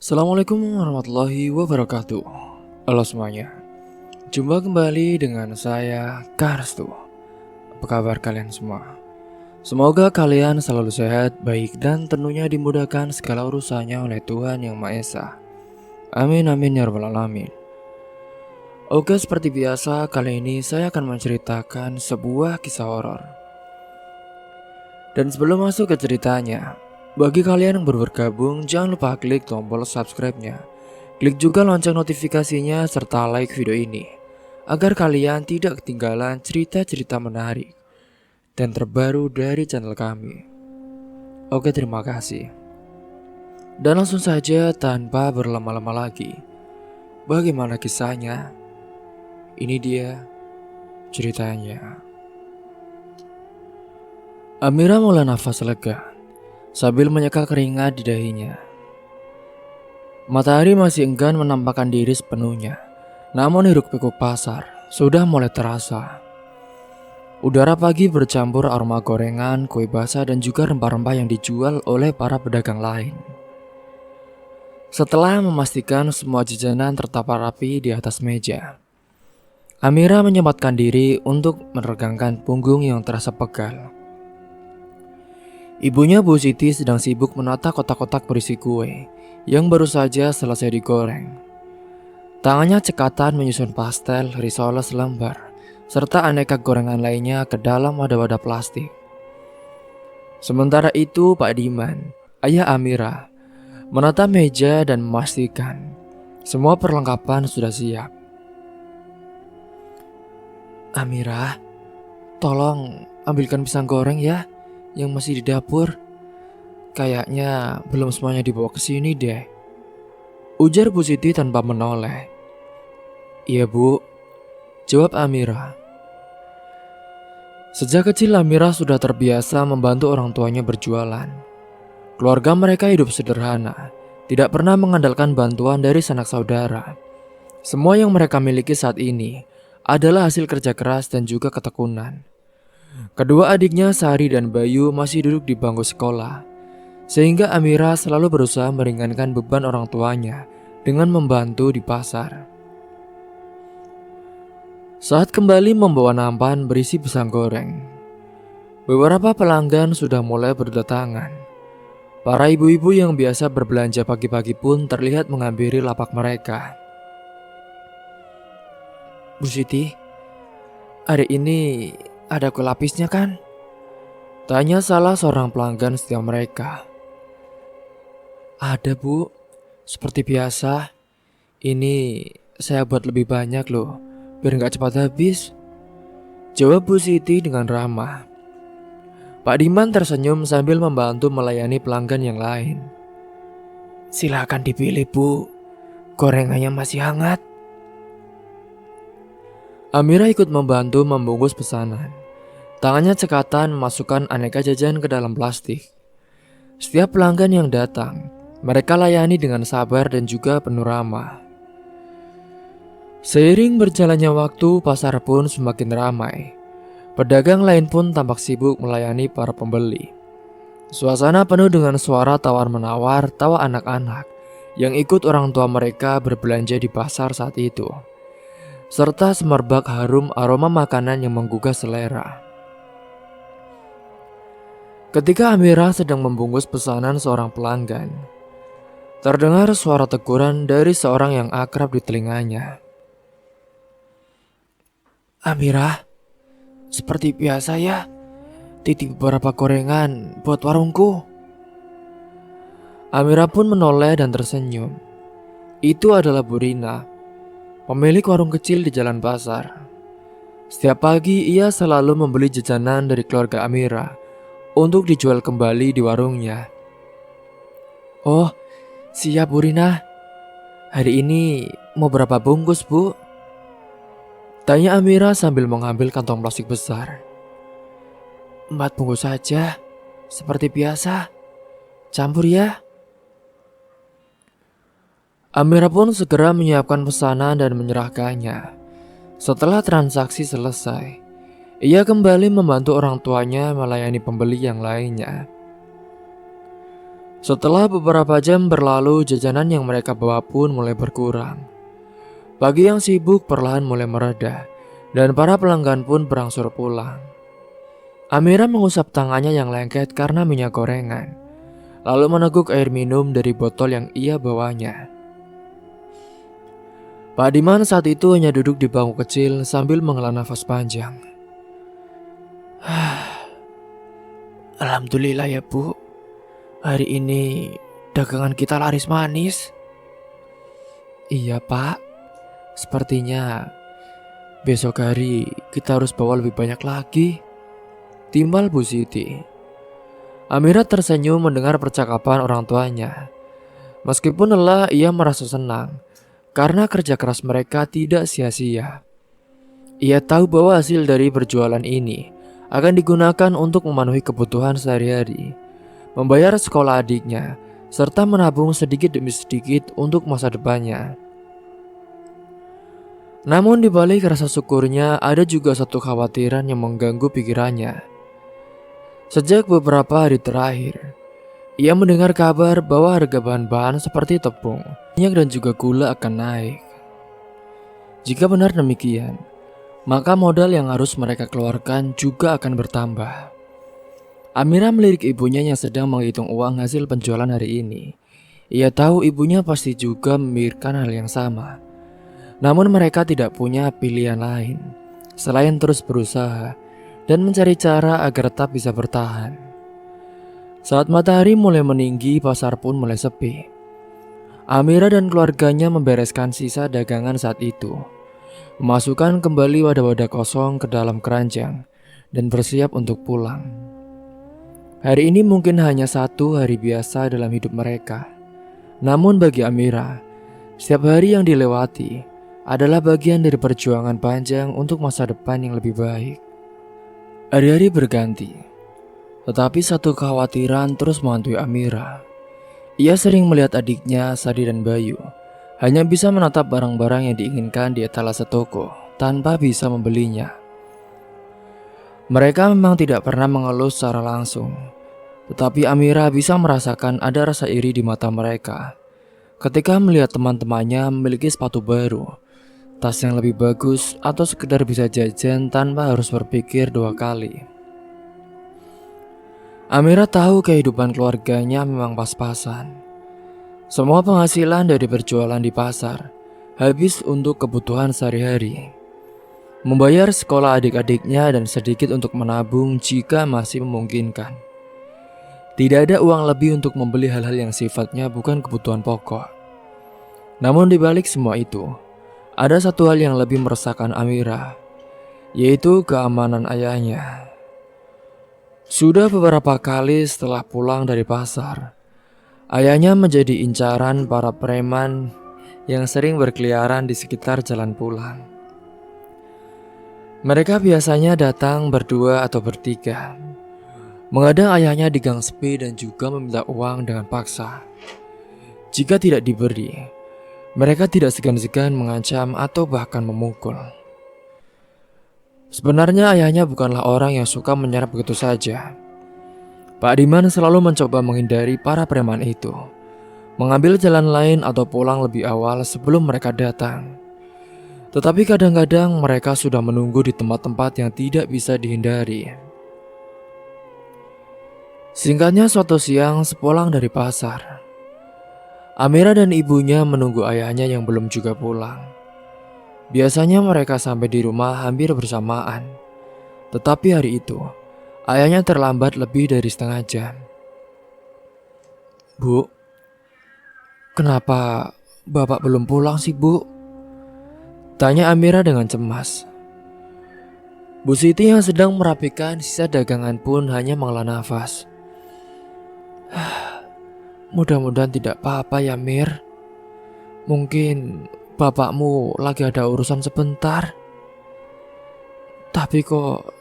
Assalamualaikum warahmatullahi wabarakatuh. Halo semuanya, jumpa kembali dengan saya Karstu. Apa kabar kalian semua? Semoga kalian selalu sehat, baik, dan tentunya dimudahkan segala urusannya oleh Tuhan Yang Maha Esa. Amin amin ya rabbal alamin. Oke, seperti biasa kali ini saya akan menceritakan sebuah kisah horor. Dan sebelum masuk ke ceritanya, bagi kalian yang baru bergabung, jangan lupa klik tombol subscribe-nya. Klik juga lonceng notifikasinya serta like video ini, agar kalian tidak ketinggalan cerita-cerita menarik dan terbaru dari channel kami. Oke, terima kasih. Dan langsung saja tanpa berlama-lama lagi, bagaimana kisahnya? Ini dia ceritanya. Amira mulai nafas lega sambil menyeka keringat di dahinya. Matahari masih enggan menampakkan diri sepenuhnya, namun hiruk-pikuk pasar sudah mulai terasa. Udara pagi bercampur aroma gorengan, kue basah, dan juga rempah-rempah yang dijual oleh para pedagang lain. Setelah memastikan semua jajanan tertata rapi di atas meja, Amira menyempatkan diri untuk meregangkan punggung yang terasa pegal. Ibunya Bu Siti sedang sibuk menata kotak-kotak berisi kue yang baru saja selesai digoreng. Tangannya cekatan menyusun pastel, risoles selembar, serta aneka gorengan lainnya ke dalam wadah-wadah plastik. Sementara itu Pak Diman, ayah Amira, menata meja dan memastikan semua perlengkapan sudah siap. Amira, tolong ambilkan pisang goreng ya, yang masih di dapur. Kayaknya belum semuanya dibawa ke sini deh, ujar Bu Siti tanpa menoleh. Iya Bu, jawab Amira. Sejak kecil Amira sudah terbiasa membantu orang tuanya berjualan. Keluarga mereka hidup sederhana, tidak pernah mengandalkan bantuan dari sanak saudara. Semua yang mereka miliki saat ini adalah hasil kerja keras dan juga ketekunan. Kedua adiknya Sari dan Bayu masih duduk di bangku sekolah, sehingga Amira selalu berusaha meringankan beban orang tuanya dengan membantu di pasar. Saat kembali membawa nampan berisi pisang goreng, beberapa pelanggan sudah mulai berdatangan. Para ibu-ibu yang biasa berbelanja pagi-pagi pun terlihat menghampiri lapak mereka. Bu Siti, hari ini ada kue lapisnya kan? Tanya salah seorang pelanggan setia mereka. Ada Bu, seperti biasa. Ini saya buat lebih banyak loh, biar gak cepat habis, jawab Bu Siti dengan ramah. Pak Diman tersenyum sambil membantu melayani pelanggan yang lain. Silakan dipilih Bu, gorengannya masih hangat. Amira ikut membantu membungkus pesanan. Tangannya cekatan memasukkan aneka jajan ke dalam plastik. Setiap pelanggan yang datang, mereka layani dengan sabar dan juga penuh ramah. Seiring berjalannya waktu, pasar pun semakin ramai. Pedagang lain pun tampak sibuk melayani para pembeli. Suasana penuh dengan suara tawar-menawar, tawa anak-anak yang ikut orang tua mereka berbelanja di pasar saat itu, serta semerbak harum aroma makanan yang menggugah selera. Ketika Amira sedang membungkus pesanan seorang pelanggan, terdengar suara teguran dari seorang yang akrab di telinganya. Amira, seperti biasa ya, titip beberapa gorengan buat warungku. Amira pun menoleh dan tersenyum. Itu adalah Bu Rina, pemilik warung kecil di jalan pasar. Setiap pagi ia selalu membeli jajanan dari keluarga Amira untuk dijual kembali di warungnya. Oh, siap Bu Rina. Hari ini mau berapa bungkus Bu? Tanya Amira sambil mengambil kantong plastik besar. 4 bungkus saja, seperti biasa. Campur ya. Amira pun segera menyiapkan pesanan dan menyerahkannya. Setelah transaksi selesai, ia kembali membantu orang tuanya melayani pembeli yang lainnya. Setelah beberapa jam berlalu, jajanan yang mereka bawa pun mulai berkurang. Pagi yang sibuk perlahan mulai mereda, dan para pelanggan pun berangsur pulang. Amira mengusap tangannya yang lengket karena minyak gorengan, lalu meneguk air minum dari botol yang ia bawanya. Pak Diman saat itu hanya duduk di bangku kecil sambil menghela nafas panjang. Alhamdulillah ya Bu, hari ini dagangan kita laris manis. Iya Pak, sepertinya besok hari kita harus bawa lebih banyak lagi, timbal Bu Siti. Amira tersenyum mendengar percakapan orang tuanya. Meskipun lelah, ia merasa senang karena kerja keras mereka tidak sia-sia. Ia tahu bahwa hasil dari berjualan ini akan digunakan untuk memenuhi kebutuhan sehari-hari, membayar sekolah adiknya, serta menabung sedikit demi sedikit untuk masa depannya. Namun di balik rasa syukurnya, ada juga satu kekhawatiran yang mengganggu pikirannya. Sejak beberapa hari terakhir, ia mendengar kabar bahwa harga bahan-bahan seperti tepung, minyak dan juga gula akan naik. Jika benar demikian, maka modal yang harus mereka keluarkan juga akan bertambah. Amira melirik ibunya yang sedang menghitung uang hasil penjualan hari ini. Ia tahu ibunya pasti juga memikirkan hal yang sama. Namun mereka tidak punya pilihan lain selain terus berusaha dan mencari cara agar tetap bisa bertahan. Saat matahari mulai meninggi, pasar pun mulai sepi. Amira dan keluarganya membereskan sisa dagangan saat itu, memasukkan kembali wadah-wadah kosong ke dalam keranjang, dan bersiap untuk pulang. Hari ini mungkin hanya satu hari biasa dalam hidup mereka. Namun bagi Amira, setiap hari yang dilewati adalah bagian dari perjuangan panjang untuk masa depan yang lebih baik. Hari-hari berganti, tetapi satu kekhawatiran terus menghantui Amira. Ia sering melihat adiknya, Sadi dan Bayu, hanya bisa menatap barang-barang yang diinginkan di etalase toko tanpa bisa membelinya. Mereka memang tidak pernah mengeluh secara langsung, tetapi Amira bisa merasakan ada rasa iri di mata mereka ketika melihat teman-temannya memiliki sepatu baru, tas yang lebih bagus, atau sekedar bisa jajan tanpa harus berpikir dua kali. Amira tahu kehidupan keluarganya memang pas-pasan. Semua penghasilan dari berjualan di pasar habis untuk kebutuhan sehari-hari, membayar sekolah adik-adiknya dan sedikit untuk menabung jika masih memungkinkan. Tidak ada uang lebih untuk membeli hal-hal yang sifatnya bukan kebutuhan pokok. Namun di balik semua itu, ada satu hal yang lebih meresahkan Amira, yaitu keamanan ayahnya. Sudah beberapa kali setelah pulang dari pasar, ayahnya menjadi incaran para preman yang sering berkeliaran di sekitar jalan pulang. Mereka biasanya datang berdua atau bertiga, mengadang ayahnya di gang sepi dan juga meminta uang dengan paksa. Jika tidak diberi, mereka tidak segan-segan mengancam atau bahkan memukul. Sebenarnya ayahnya bukanlah orang yang suka menyerap begitu saja. Pak Diman selalu mencoba menghindari para preman itu, mengambil jalan lain atau pulang lebih awal sebelum mereka datang. Tetapi kadang-kadang mereka sudah menunggu di tempat-tempat yang tidak bisa dihindari. Singkatnya, suatu siang sepulang dari pasar, Amira dan ibunya menunggu ayahnya yang belum juga pulang. Biasanya mereka sampai di rumah hampir bersamaan. Tetapi hari itu, ayahnya terlambat lebih dari setengah jam. Bu, kenapa Bapak belum pulang sih, Bu? Tanya Amira dengan cemas. Bu Siti yang sedang merapikan sisa dagangan pun hanya menghela nafas. Mudah-mudahan tidak apa-apa ya, Mir. Mungkin bapakmu lagi ada urusan sebentar. Tapi kok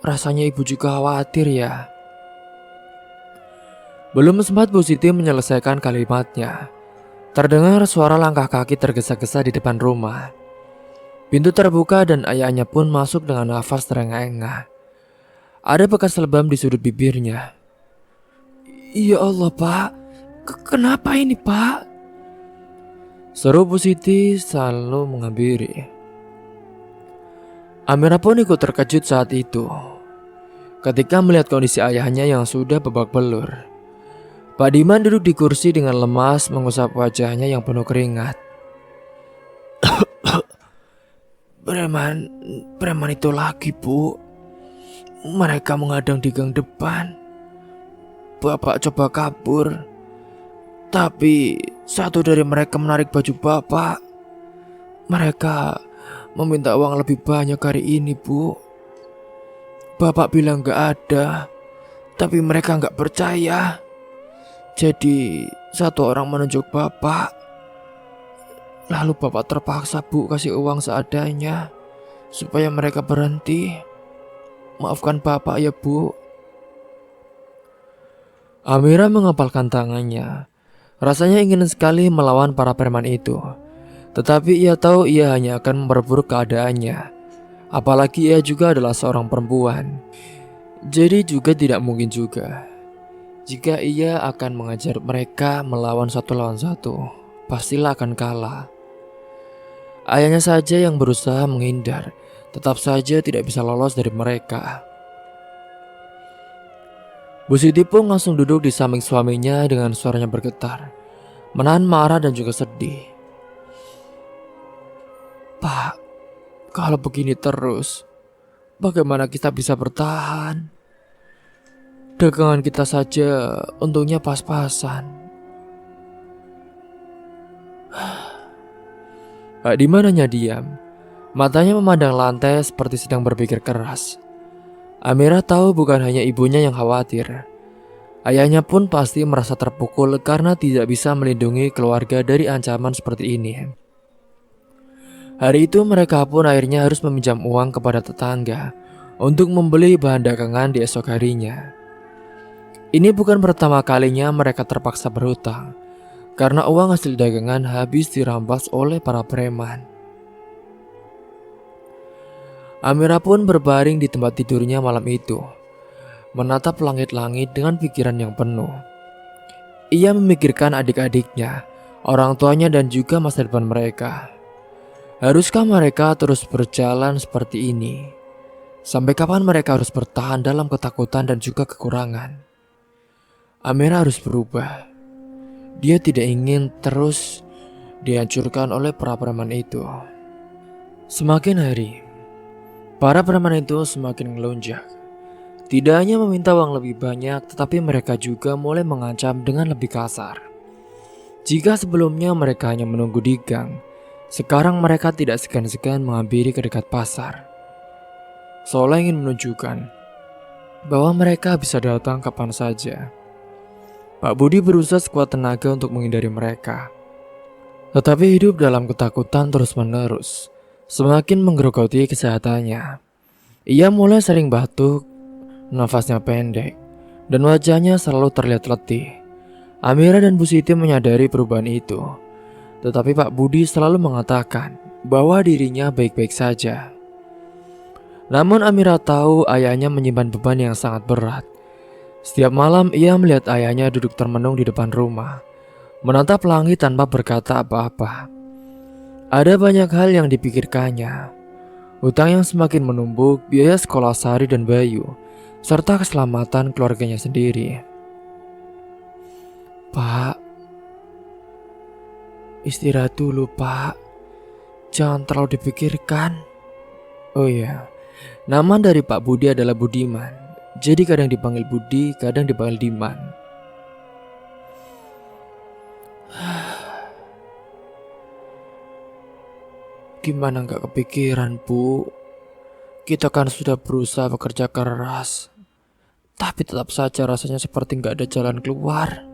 rasanya ibu juga khawatir ya. Belum sempat Bu Siti menyelesaikan kalimatnya, terdengar suara langkah kaki tergesa-gesa di depan rumah. Pintu terbuka dan ayahnya pun masuk dengan nafas terengah-engah. Ada bekas lebam di sudut bibirnya. Ya Allah, Pak, Kenapa ini, Pak?" seru Bu Siti selalu menghampiri. Amira pun ikut terkejut saat itu ketika melihat kondisi ayahnya yang sudah babak belur. Pak Diman duduk di kursi dengan lemas mengusap wajahnya yang penuh keringat. Preman itu lagi, Bu. Mereka menghadang di gang depan. Bapak coba kabur, tapi satu dari mereka menarik baju Bapak. Mereka meminta uang lebih banyak hari ini, Bu. Bapak bilang gak ada, tapi mereka gak percaya. Jadi satu orang menunjuk Bapak. Lalu Bapak terpaksa, Bu, kasih uang seadanya supaya mereka berhenti. Maafkan Bapak ya, Bu. Amira mengepalkan tangannya. Rasanya ingin sekali melawan para preman itu. Tetapi ia tahu ia hanya akan memperburuk keadaannya. Apalagi ia juga adalah seorang perempuan. Jadi juga tidak mungkin juga jika ia akan mengajar mereka melawan satu lawan satu, pastilah akan kalah. Ayahnya saja yang berusaha menghindar, tetap saja tidak bisa lolos dari mereka. Bu Siti pun langsung duduk di samping suaminya dengan suaranya bergetar, menahan marah dan juga sedih. Pak, kalau begini terus, bagaimana kita bisa bertahan? Dagangan kita saja untungnya pas-pasan. Pak Diman hanya diam, matanya memandang lantai seperti sedang berpikir keras. Amira tahu bukan hanya ibunya yang khawatir. Ayahnya pun pasti merasa terpukul karena tidak bisa melindungi keluarga dari ancaman seperti ini. Hari itu mereka pun akhirnya harus meminjam uang kepada tetangga untuk membeli bahan dagangan di esok harinya. Ini bukan pertama kalinya mereka terpaksa berhutang, karena uang hasil dagangan habis dirampas oleh para preman. Amira pun berbaring di tempat tidurnya malam itu, menatap langit-langit dengan pikiran yang penuh. Ia memikirkan adik-adiknya, orang tuanya dan juga masa depan mereka. Haruskah mereka terus berjalan seperti ini? Sampai kapan mereka harus bertahan dalam ketakutan dan juga kekurangan? Amira harus berubah. Dia tidak ingin terus dihancurkan oleh para preman itu. Semakin hari, para preman itu semakin melonjak. Tidak hanya meminta uang lebih banyak, tetapi mereka juga mulai mengancam dengan lebih kasar. Jika sebelumnya mereka hanya menunggu di gang, sekarang mereka tidak segan-segan menghampiri ke dekat pasar. Seolah ingin menunjukkan bahwa mereka bisa datang kapan saja. Pak Budi berusaha sekuat tenaga untuk menghindari mereka. Tetapi hidup dalam ketakutan terus-menerus semakin menggerogoti kesehatannya. Ia mulai sering batuk, nafasnya pendek, dan wajahnya selalu terlihat letih. Amira dan Bu Siti menyadari perubahan itu. Tetapi Pak Budi selalu mengatakan bahwa dirinya baik-baik saja. Namun Amira tahu ayahnya menyimpan beban yang sangat berat. Setiap malam ia melihat ayahnya duduk termenung di depan rumah, menatap langit tanpa berkata apa-apa. Ada banyak hal yang dipikirkannya. Hutang yang semakin menumpuk, biaya sekolah Sari dan Bayu, serta keselamatan keluarganya sendiri. Pak, istirahat dulu, Pak. Jangan terlalu dipikirkan. Oh iya, nama dari Pak Budi adalah Budiman. Jadi kadang dipanggil Budi, kadang dipanggil Diman. Gimana gak kepikiran, Bu? Kita kan sudah berusaha bekerja keras, tapi tetap saja rasanya seperti gak ada jalan keluar.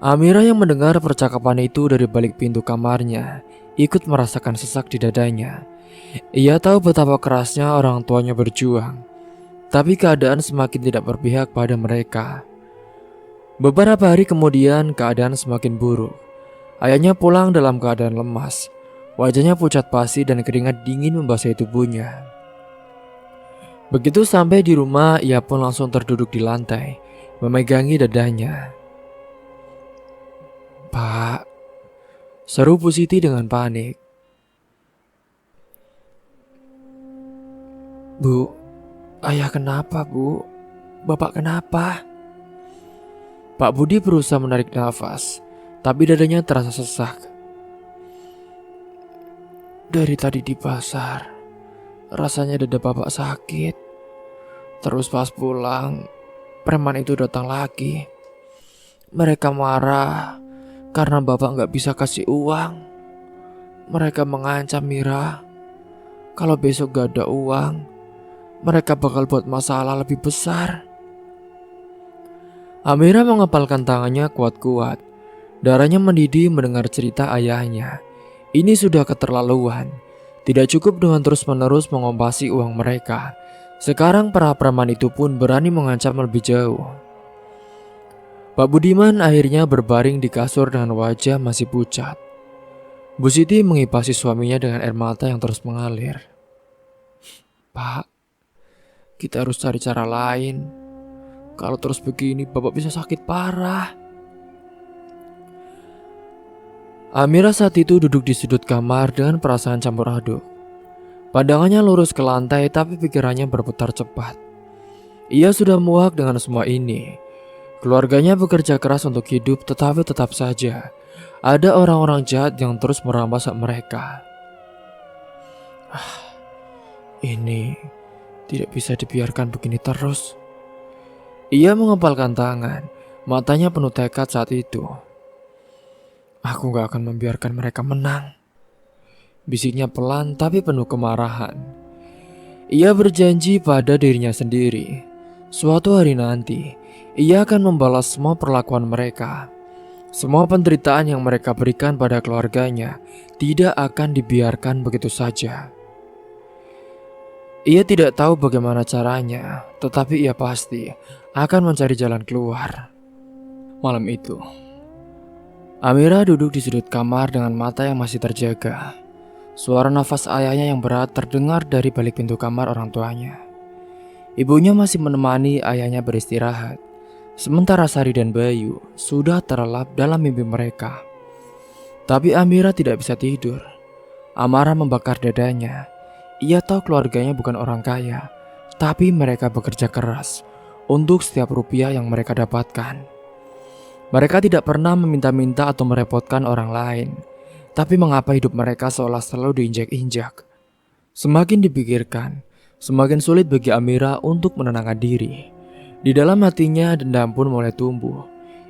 Amira yang mendengar percakapan itu dari balik pintu kamarnya ikut merasakan sesak di dadanya. Ia tahu betapa kerasnya orang tuanya berjuang, tapi keadaan semakin tidak berpihak pada mereka. Beberapa hari kemudian keadaan semakin buruk. Ayahnya pulang dalam keadaan lemas. Wajahnya pucat pasi dan keringat dingin membasahi tubuhnya. Begitu sampai di rumah, ia pun langsung terduduk di lantai, memegangi dadanya. "Pak," seru Bu Siti dengan panik. "Bu, ayah kenapa, Bu? Bapak kenapa?" Pak Budi berusaha menarik nafas, tapi dadanya terasa sesak. "Dari tadi di pasar, rasanya dada bapak sakit. Terus pas pulang, preman itu datang lagi. Mereka marah karena bapak nggak bisa kasih uang. Mereka mengancam Mira, kalau besok gak ada uang, mereka bakal buat masalah lebih besar." Amira mengepalkan tangannya kuat-kuat. Darahnya mendidih mendengar cerita ayahnya. Ini sudah keterlaluan. Tidak cukup dengan terus-menerus mengompasi uang mereka. Sekarang para preman itu pun berani mengancam lebih jauh. Pak Budiman akhirnya berbaring di kasur dengan wajah masih pucat. Bu Siti mengipasi suaminya dengan air mata yang terus mengalir. "Pak, kita harus cari cara lain. Kalau terus begini, bapak bisa sakit parah." Amira saat itu duduk di sudut kamar dengan perasaan campur aduk. Pandangannya lurus ke lantai tapi pikirannya berputar cepat. Ia sudah muak dengan semua ini. Keluarganya bekerja keras untuk hidup, tetapi tetap saja ada orang-orang jahat yang terus merampas hak mereka. Ini tidak bisa dibiarkan begini terus. Ia mengepalkan tangan, matanya penuh tekad saat itu. "Aku gak akan membiarkan mereka menang," bisiknya pelan tapi penuh kemarahan. Ia berjanji pada dirinya sendiri, suatu hari nanti ia akan membalas semua perlakuan mereka. Semua penderitaan yang mereka berikan pada keluarganya tidak akan dibiarkan begitu saja. Ia tidak tahu bagaimana caranya, tetapi ia pasti akan mencari jalan keluar. Malam itu, Amira duduk di sudut kamar dengan mata yang masih terjaga. Suara nafas ayahnya yang berat terdengar dari balik pintu kamar orang tuanya. Ibunya masih menemani ayahnya beristirahat, sementara Sari dan Bayu sudah terlelap dalam mimpi mereka. Tapi Amira tidak bisa tidur. Amarah membakar dadanya. Ia tahu keluarganya bukan orang kaya, tapi mereka bekerja keras untuk setiap rupiah yang mereka dapatkan. Mereka tidak pernah meminta-minta atau merepotkan orang lain. Tapi mengapa hidup mereka seolah selalu diinjak-injak? Semakin dipikirkan, semakin sulit bagi Amira untuk menenangkan diri. Di dalam hatinya dendam pun mulai tumbuh.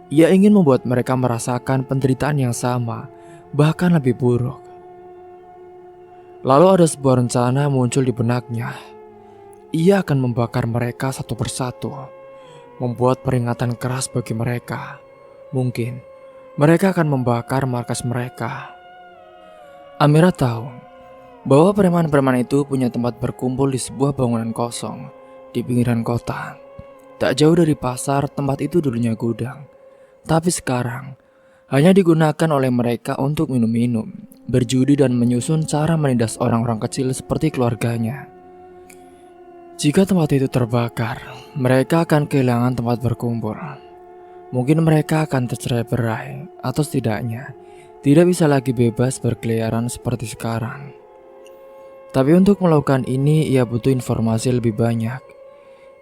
Ia ingin membuat mereka merasakan penderitaan yang sama, bahkan lebih buruk. Lalu ada sebuah rencana muncul di benaknya. Ia akan membakar mereka satu persatu, membuat peringatan keras bagi mereka. Mungkin mereka akan membakar markas mereka. Amira tahu bahwa preman-preman itu punya tempat berkumpul di sebuah bangunan kosong di pinggiran kota. Tak jauh dari pasar, tempat itu dulunya gudang. Tapi sekarang hanya digunakan oleh mereka untuk minum-minum, berjudi dan menyusun cara menindas orang-orang kecil seperti keluarganya. Jika tempat itu terbakar, mereka akan kehilangan tempat berkumpul. Mungkin mereka akan tercerai-berai, atau setidaknya tidak bisa lagi bebas berkeliaran seperti sekarang. Tapi untuk melakukan ini, ia butuh informasi lebih banyak.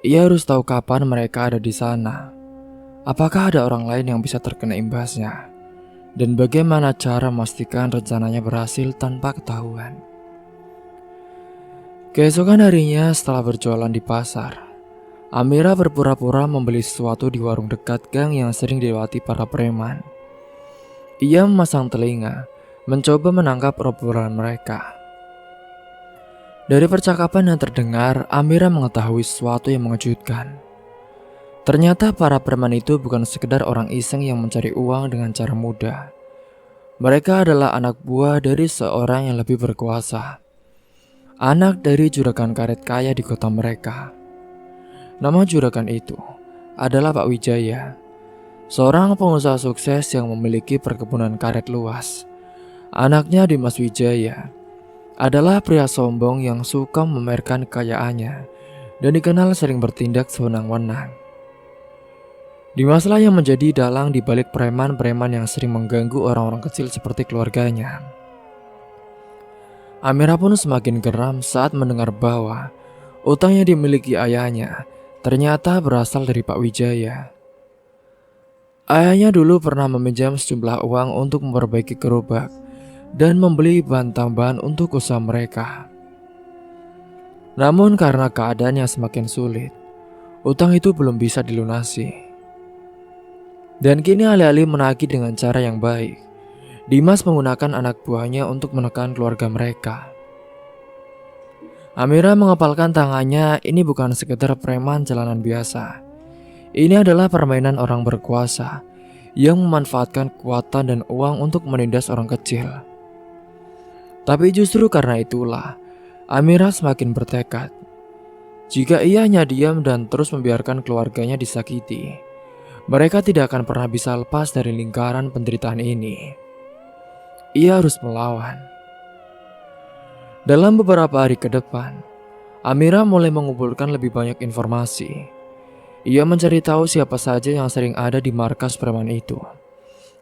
Ia harus tahu kapan mereka ada di sana. Apakah ada orang lain yang bisa terkena imbasnya? Dan bagaimana cara memastikan rencananya berhasil tanpa ketahuan? Keesokan harinya setelah berjualan di pasar, Amira berpura-pura membeli sesuatu di warung dekat gang yang sering dilewati para preman. Ia memasang telinga, mencoba menangkap obrolan mereka. Dari percakapan yang terdengar, Amira mengetahui sesuatu yang mengejutkan. Ternyata para preman itu bukan sekedar orang iseng yang mencari uang dengan cara mudah. Mereka adalah anak buah dari seorang yang lebih berkuasa. Anak dari juragan karet kaya di kota mereka. Nama juragan itu adalah Pak Wijaya, seorang pengusaha sukses yang memiliki perkebunan karet luas. Anaknya Dimas Wijaya adalah pria sombong yang suka memamerkan kekayaannya dan dikenal sering bertindak sewenang-wenang. Dimaslah yang menjadi dalang di balik preman-preman yang sering mengganggu orang-orang kecil seperti keluarganya. Amira pun semakin geram saat mendengar bahwa utang yang dimiliki ayahnya ternyata berasal dari Pak Wijaya. Ayahnya dulu pernah meminjam sejumlah uang untuk memperbaiki gerobak dan membeli bahan tambahan untuk usaha mereka. Namun karena keadaan yang semakin sulit, utang itu belum bisa dilunasi. Dan kini alih-alih menagih dengan cara yang baik, Dimas menggunakan anak buahnya untuk menekan keluarga mereka. Amira mengepalkan tangannya, ini bukan sekedar preman jalanan biasa. Ini adalah permainan orang berkuasa yang memanfaatkan kekuatan dan uang untuk menindas orang kecil. Tapi justru karena itulah, Amira semakin bertekad. Jika ia hanya diam dan terus membiarkan keluarganya disakiti, mereka tidak akan pernah bisa lepas dari lingkaran penderitaan ini. Ia harus melawan. Dalam beberapa hari ke depan, Amira mulai mengumpulkan lebih banyak informasi. Ia mencari tahu siapa saja yang sering ada di markas preman itu,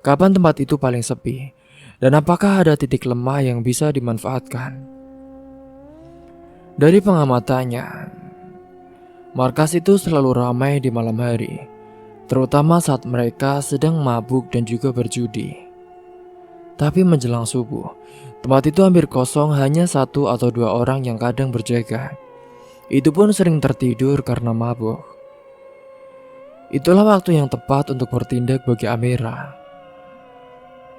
kapan tempat itu paling sepi, dan apakah ada titik lemah yang bisa dimanfaatkan. Dari pengamatannya, markas itu selalu ramai di malam hari, terutama saat mereka sedang mabuk dan juga berjudi. Tapi menjelang subuh, tempat itu hampir kosong, hanya 1 atau 2 orang yang kadang berjaga. Itu pun sering tertidur karena mabuk. Itulah waktu yang tepat untuk bertindak bagi Amira.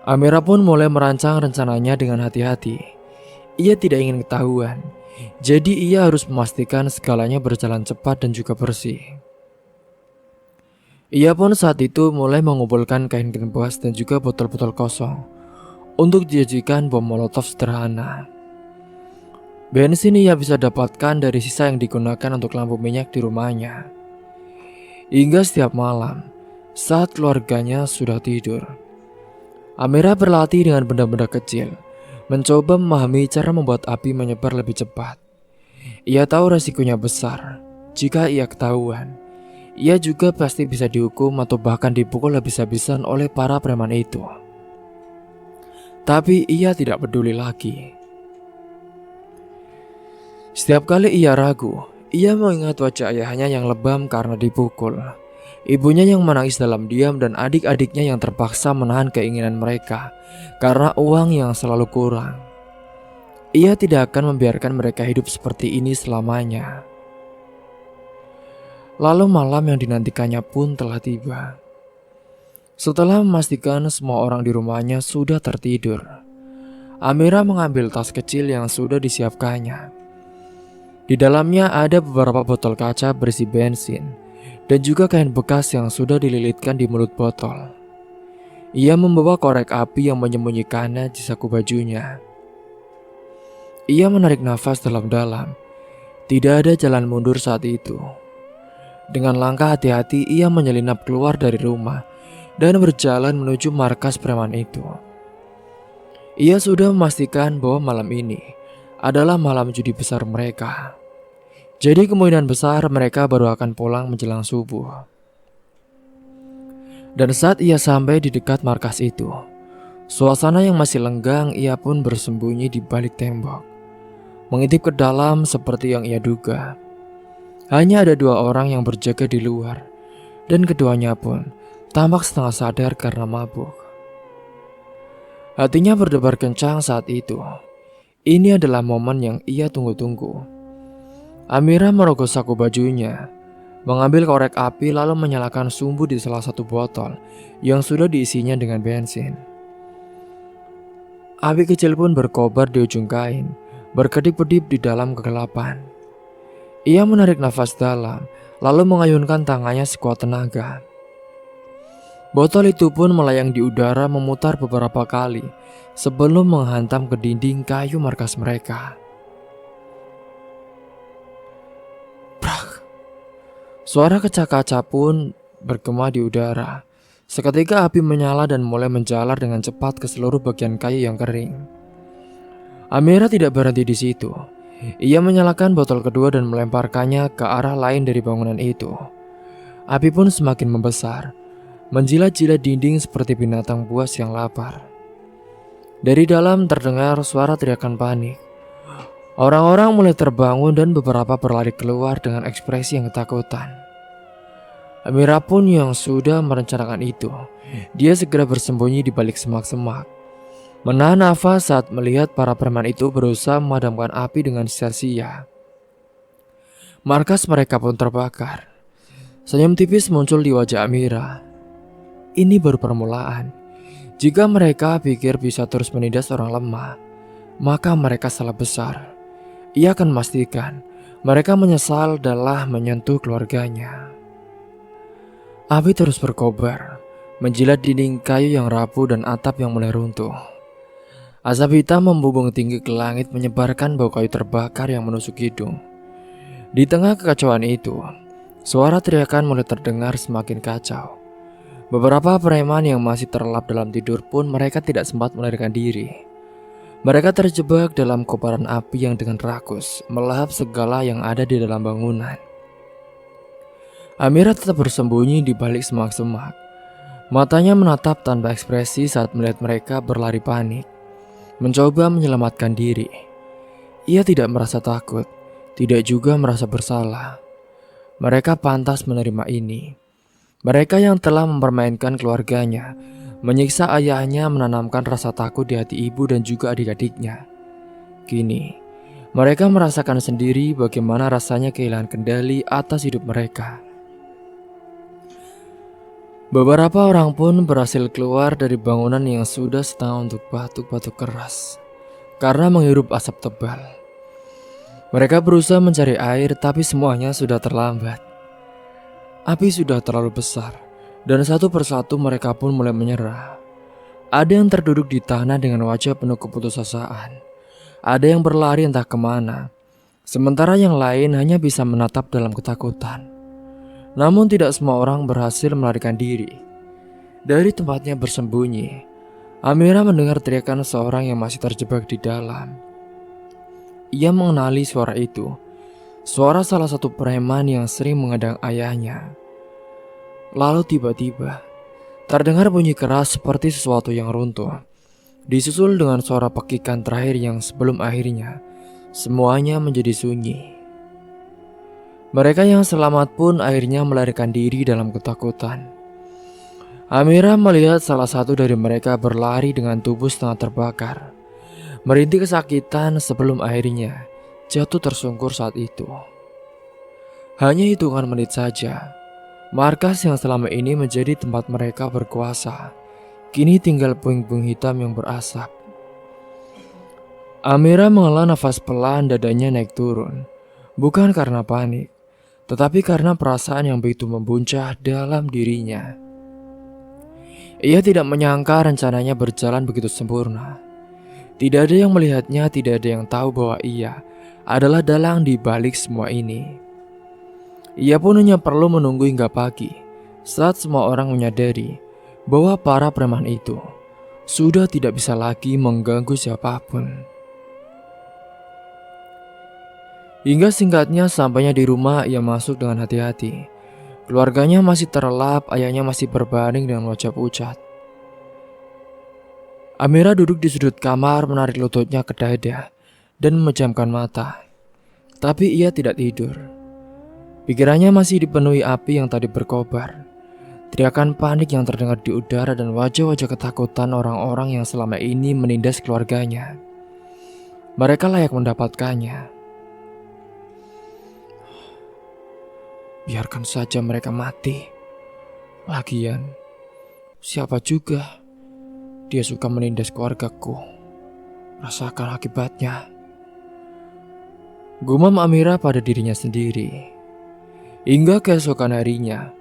Amira pun mulai merancang rencananya dengan hati-hati. Ia tidak ingin ketahuan, jadi ia harus memastikan segalanya berjalan cepat dan juga bersih. Ia pun saat itu mulai mengumpulkan kain-kain bekas dan juga botol-botol kosong untuk dijadikan bom molotov sederhana. Bensin ia bisa dapatkan dari sisa yang digunakan untuk lampu minyak di rumahnya. Hingga setiap malam, saat keluarganya sudah tidur, Amira berlatih dengan benda-benda kecil, mencoba memahami cara membuat api menyebar lebih cepat. Ia tahu resikonya besar. Jika ia ketahuan, ia juga pasti bisa dihukum atau bahkan dipukul habis-habisan oleh para preman itu. Tapi ia tidak peduli lagi. Setiap kali ia ragu, ia mengingat wajah ayahnya yang lebam karena dipukul, ibunya yang menangis dalam diam, dan adik-adiknya yang terpaksa menahan keinginan mereka karena uang yang selalu kurang. Ia tidak akan membiarkan mereka hidup seperti ini selamanya. Lalu malam yang dinantikannya pun telah tiba. Setelah memastikan semua orang di rumahnya sudah tertidur, Amira mengambil tas kecil yang sudah disiapkannya. Di dalamnya ada beberapa botol kaca berisi bensin dan juga kain bekas yang sudah dililitkan di mulut botol. Ia membawa korek api yang menyembunyikannya di saku bajunya. Ia menarik nafas dalam-dalam. Tidak ada jalan mundur saat itu. Dengan langkah hati-hati ia menyelinap keluar dari rumah dan berjalan menuju markas preman itu. Ia sudah memastikan bahwa malam ini adalah malam judi besar mereka. Jadi kemungkinan besar mereka baru akan pulang menjelang subuh. Dan saat ia sampai di dekat markas itu, suasana yang masih lenggang, ia pun bersembunyi di balik tembok, mengintip ke dalam seperti yang ia duga. Hanya ada 2 orang yang berjaga di luar, dan keduanya pun tampak setengah sadar karena mabuk. Hatinya berdebar kencang saat itu. Ini adalah momen yang ia tunggu-tunggu. Amira merogoh saku bajunya, mengambil korek api lalu menyalakan sumbu di salah satu botol yang sudah diisinya dengan bensin. Api kecil pun berkobar di ujung kain, berkedip-kedip di dalam kegelapan. Ia menarik nafas dalam, lalu mengayunkan tangannya sekuat tenaga. Botol itu pun melayang di udara memutar beberapa kali sebelum menghantam ke dinding kayu markas mereka. Brak! Suara kaca-kaca pun bergema di udara. Seketika api menyala dan mulai menjalar dengan cepat ke seluruh bagian kayu yang kering. Amira tidak berhenti di situ. Ia menyalakan botol kedua dan melemparkannya ke arah lain dari bangunan itu. Api pun semakin membesar, menjilat-jilat dinding seperti binatang buas yang lapar. Dari dalam terdengar suara teriakan panik. Orang-orang mulai terbangun dan beberapa berlari keluar dengan ekspresi yang ketakutan. Amira pun yang sudah merencanakan itu, dia segera bersembunyi di balik semak-semak. Menahan nafas saat melihat para preman itu berusaha memadamkan api dengan sia-sia. Markas mereka pun terbakar. Senyum tipis muncul di wajah Amira. Ini baru permulaan. Jika mereka pikir bisa terus menindas orang lemah, maka mereka salah besar. Ia akan memastikan mereka menyesal telah menyentuh keluarganya. Api terus berkobar, menjilat dinding kayu yang rapuh dan atap yang mulai runtuh. Asap hitam membumbung tinggi ke langit menyebarkan bau kayu terbakar yang menusuk hidung. Di tengah kekacauan itu, suara teriakan mulai terdengar semakin kacau. Beberapa preman yang masih terlelap dalam tidur pun mereka tidak sempat melarikan diri. Mereka terjebak dalam kobaran api yang dengan rakus melahap segala yang ada di dalam bangunan. Amira tetap bersembunyi di balik semak-semak. Matanya menatap tanpa ekspresi saat melihat mereka berlari panik, mencoba menyelamatkan diri. Ia tidak merasa takut, tidak juga merasa bersalah. Mereka pantas menerima ini. Mereka yang telah mempermainkan keluarganya, menyiksa ayahnya, menanamkan rasa takut di hati ibu dan juga adik-adiknya. Kini, mereka merasakan sendiri bagaimana rasanya kehilangan kendali atas hidup mereka. Beberapa orang pun berhasil keluar dari bangunan yang sudah setengah untuk batuk-batuk keras karena menghirup asap tebal. Mereka berusaha mencari air, tapi semuanya sudah terlambat. Api sudah terlalu besar, dan satu persatu mereka pun mulai menyerah. Ada yang terduduk di tanah dengan wajah penuh keputusasaan. Ada yang berlari entah kemana, sementara yang lain hanya bisa menatap dalam ketakutan. Namun tidak semua orang berhasil melarikan diri. Dari tempatnya bersembunyi, Amira mendengar teriakan seorang yang masih terjebak di dalam. Ia mengenali suara itu. Suara salah satu preman yang sering mengadang ayahnya. Lalu tiba-tiba terdengar bunyi keras seperti sesuatu yang runtuh, disusul dengan suara pekikan terakhir yang sebelum akhirnya semuanya menjadi sunyi. Mereka yang selamat pun akhirnya melarikan diri dalam ketakutan. Amira melihat salah satu dari mereka berlari dengan tubuh setengah terbakar, merintih kesakitan sebelum akhirnya jatuh tersungkur saat itu. Hanya hitungan menit saja, markas yang selama ini menjadi tempat mereka berkuasa, kini tinggal puing-puing hitam yang berasap. Amira menghela nafas pelan, dadanya naik turun. Bukan karena panik, tetapi karena perasaan yang begitu membuncah dalam dirinya. Ia tidak menyangka rencananya berjalan begitu sempurna. Tidak ada yang melihatnya, tidak ada yang tahu bahwa ia adalah dalang di balik semua ini. Ia pun hanya perlu menunggu hingga pagi, saat semua orang menyadari bahwa para preman itu sudah tidak bisa lagi mengganggu siapapun. Hingga singkatnya sampainya di rumah, ia masuk dengan hati-hati. Keluarganya masih terlelap, ayahnya masih berbaring dengan wajah pucat. Amira duduk di sudut kamar, menarik lututnya ke dada dan memejamkan mata. Tapi ia tidak tidur. Pikirannya masih dipenuhi api yang tadi berkobar. Teriakan panik yang terdengar di udara dan wajah-wajah ketakutan orang-orang yang selama ini menindas keluarganya. Mereka layak mendapatkannya. Biarkan saja mereka mati. Lagian, siapa juga dia suka menindas keluargaku. Rasakan akibatnya. Gumam Amira pada dirinya sendiri. Hingga keesokan harinya,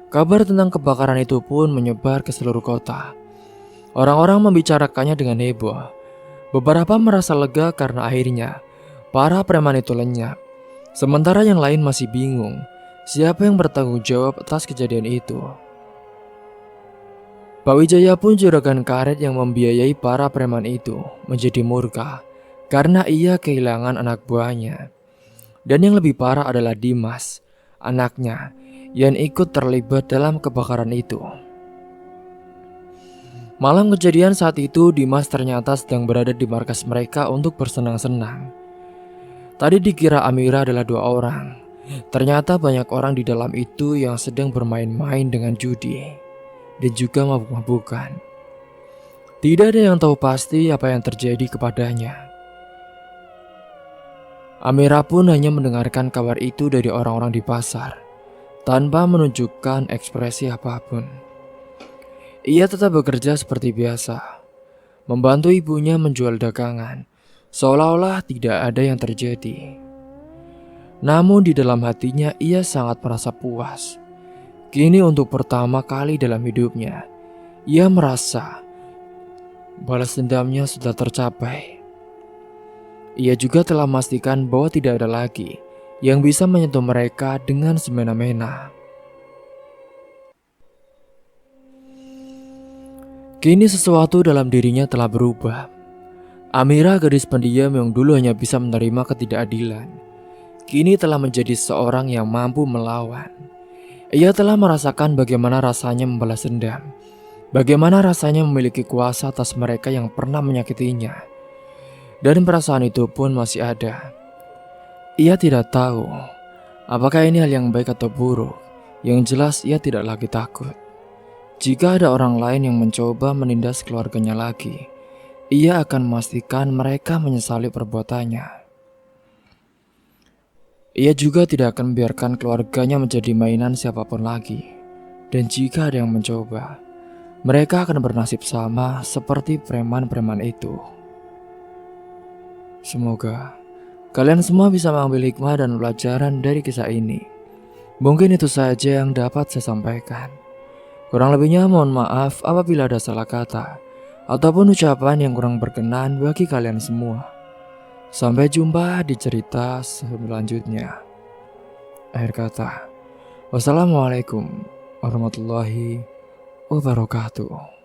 kabar tentang kebakaran itu pun menyebar ke seluruh kota. Orang-orang membicarakannya dengan heboh. Beberapa merasa lega karena akhirnya para preman itu lenyap. Sementara yang lain masih bingung siapa yang bertanggung jawab atas kejadian itu. Pak Wijaya pun juragan karet yang membiayai para preman itu menjadi murka karena ia kehilangan anak buahnya. Dan yang lebih parah adalah Dimas, anaknya, yang ikut terlibat dalam kebakaran itu. Malam kejadian saat itu, Dimas ternyata sedang berada di markas mereka untuk bersenang-senang. Tadi dikira Amira adalah 2 orang. Ternyata banyak orang di dalam itu yang sedang bermain-main dengan judi dan juga mabuk-mabukan. Tidak ada yang tahu pasti apa yang terjadi kepadanya. Amira pun hanya mendengarkan kabar itu dari orang-orang di pasar, tanpa menunjukkan ekspresi apapun. Ia tetap bekerja seperti biasa, membantu ibunya menjual dagangan, seolah-olah tidak ada yang terjadi. Namun di dalam hatinya ia sangat merasa puas. Kini untuk pertama kali dalam hidupnya, ia merasa balas dendamnya sudah tercapai. Ia juga telah memastikan bahwa tidak ada lagi yang bisa menyentuh mereka dengan semena-mena. Kini sesuatu dalam dirinya telah berubah. Amira, gadis pendiam yang dulu hanya bisa menerima ketidakadilan, kini telah menjadi seorang yang mampu melawan. Ia telah merasakan bagaimana rasanya membalas dendam, bagaimana rasanya memiliki kuasa atas mereka yang pernah menyakitinya. Dan perasaan itu pun masih ada. Ia tidak tahu apakah ini hal yang baik atau buruk. Yang jelas ia tidak lagi takut. Jika ada orang lain yang mencoba menindas keluarganya lagi, ia akan memastikan mereka menyesali perbuatannya. Ia juga tidak akan membiarkan keluarganya menjadi mainan siapapun lagi. Dan jika ada yang mencoba, mereka akan bernasib sama seperti preman-preman itu. Semoga kalian semua bisa mengambil hikmah dan pelajaran dari kisah ini. Mungkin itu saja yang dapat saya sampaikan. Kurang lebihnya mohon maaf apabila ada salah kata ataupun ucapan yang kurang berkenan bagi kalian semua. Sampai jumpa di cerita selanjutnya. Akhir kata, wassalamualaikum warahmatullahi wabarakatuh.